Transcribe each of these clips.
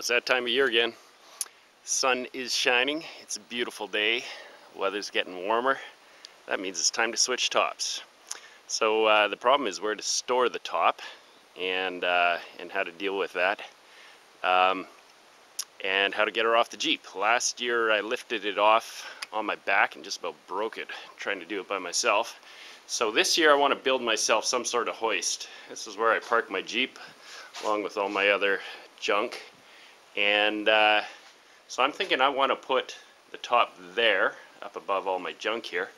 it's that time of year again. Sun is shining. It's a beautiful day. Weather's getting warmer. That means it's time to switch tops. So the problem is where to store the top and how to deal with that, and how to get her off the Jeep. Last year I lifted it off on my back and just about broke it trying to do it by myself. So this year I want to build myself some sort of hoist. This is where I park my Jeep along with all my other junk, and so I'm thinking I want to put the top there up above all my junk here.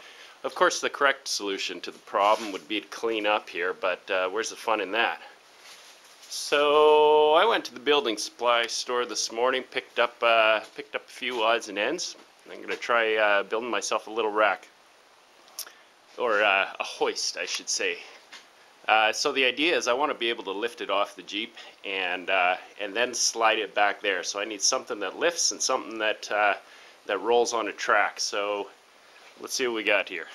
Of course the correct solution to the problem would be to clean up here, but where's the fun in that? So I went to the building supply store this morning, picked up a few odds and ends. I'm going to try building myself a little rack, or a hoist I should say. So the idea is I want to be able to lift it off the Jeep and then slide it back there. So I need something that lifts and something that that rolls on a track. So let's see what we got here.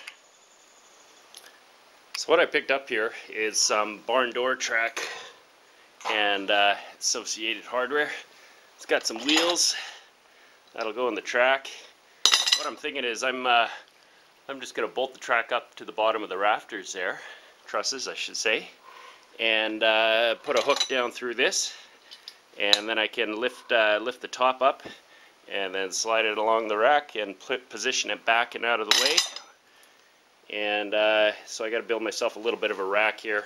So what I picked up here is some barn door track and associated hardware. It's got some wheels that'll go in the track. What I'm thinking is I'm just going to bolt the track up to the bottom of the rafters there, trusses I should say, and put a hook down through this, and then I can lift the top up and then slide it along the rack and position it back and out of the way. And so I got to build myself a little bit of a rack here.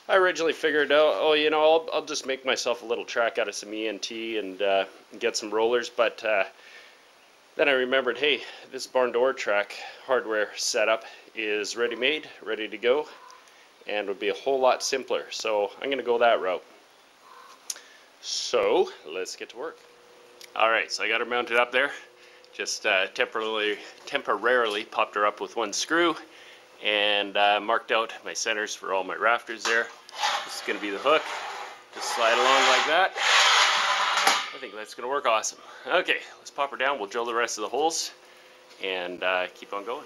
I originally figured out, oh, you know, I'll just make myself a little track out of some ENT and get some rollers, but then I remembered, hey, this barn door track hardware setup is ready-made, ready to go, and would be a whole lot simpler. So I'm going to go that route. So let's get to work. Alright, so I got her mounted up there. Just temporarily popped her up with one screw and marked out my centers for all my rafters there. This is going to be the hook. Just slide along like that. I think that's going to work awesome. Okay, let's pop her down. We'll drill the rest of the holes and keep on going.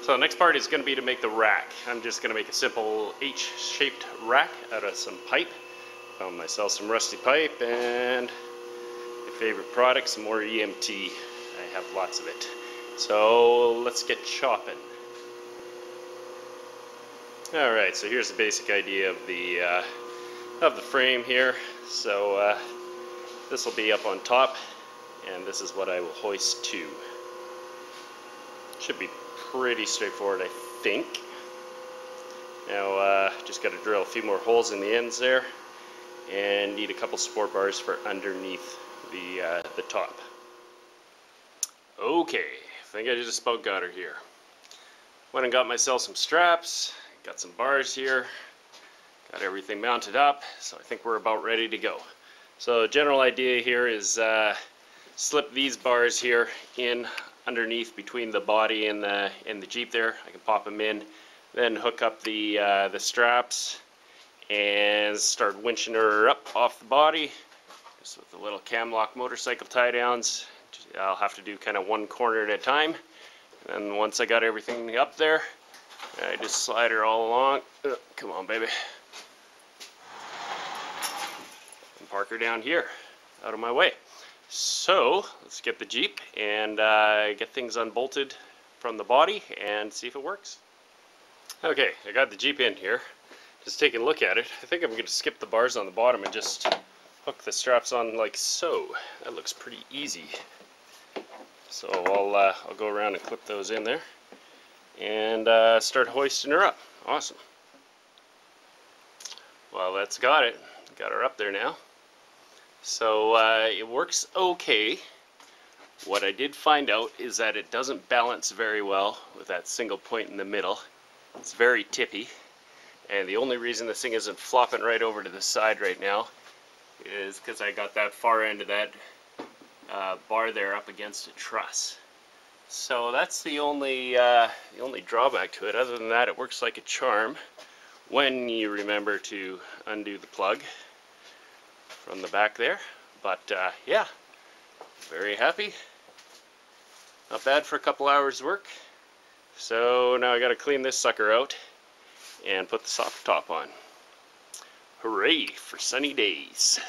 So the next part is going to be to make the rack. I'm just going to make a simple H-shaped rack out of some pipe. Found myself some rusty pipe and my favorite product, some more EMT. I have lots of it. So let's get chopping. Alright, so here's the basic idea of the frame here. So this will be up on top, and this is what I will hoist to. Should be pretty straightforward, I think. Now just got to drill a few more holes in the ends there, and need a couple support bars for underneath the top. Okay, I think I just about got her here. Went and got myself some straps, got some bars here, got everything mounted up, so I think we're about ready to go. So the general idea here is slip these bars here in underneath between the body and the Jeep there. I can pop them in, then hook up the straps and start winching her up off the body just with the little cam lock motorcycle tie downs. I'll have to do kind of one corner at a time, and then once I got everything up there, I just slide her all along. Come on, baby. And park her down here out of my way. So let's get the Jeep and get things unbolted from the body and see if it works. Okay, I got the Jeep in here. Just taking a look at it. I think I'm going to skip the bars on the bottom and just hook the straps on like so. That looks pretty easy. So I'll go around and clip those in there and start hoisting her up. Awesome. Well, that's got it. Got her up there now. So it works okay. What I did find out is that it doesn't balance very well with that single point in the middle. It's very tippy, and the only reason this thing isn't flopping right over to the side right now is because I got that far end of that bar there up against a truss. So that's the only drawback to it. Other than that, it works like a charm when you remember to undo the plug from the back there. But yeah, very happy. Not bad for a couple hours work. So now I got to clean this sucker out and put the soft top on. Hooray for sunny days.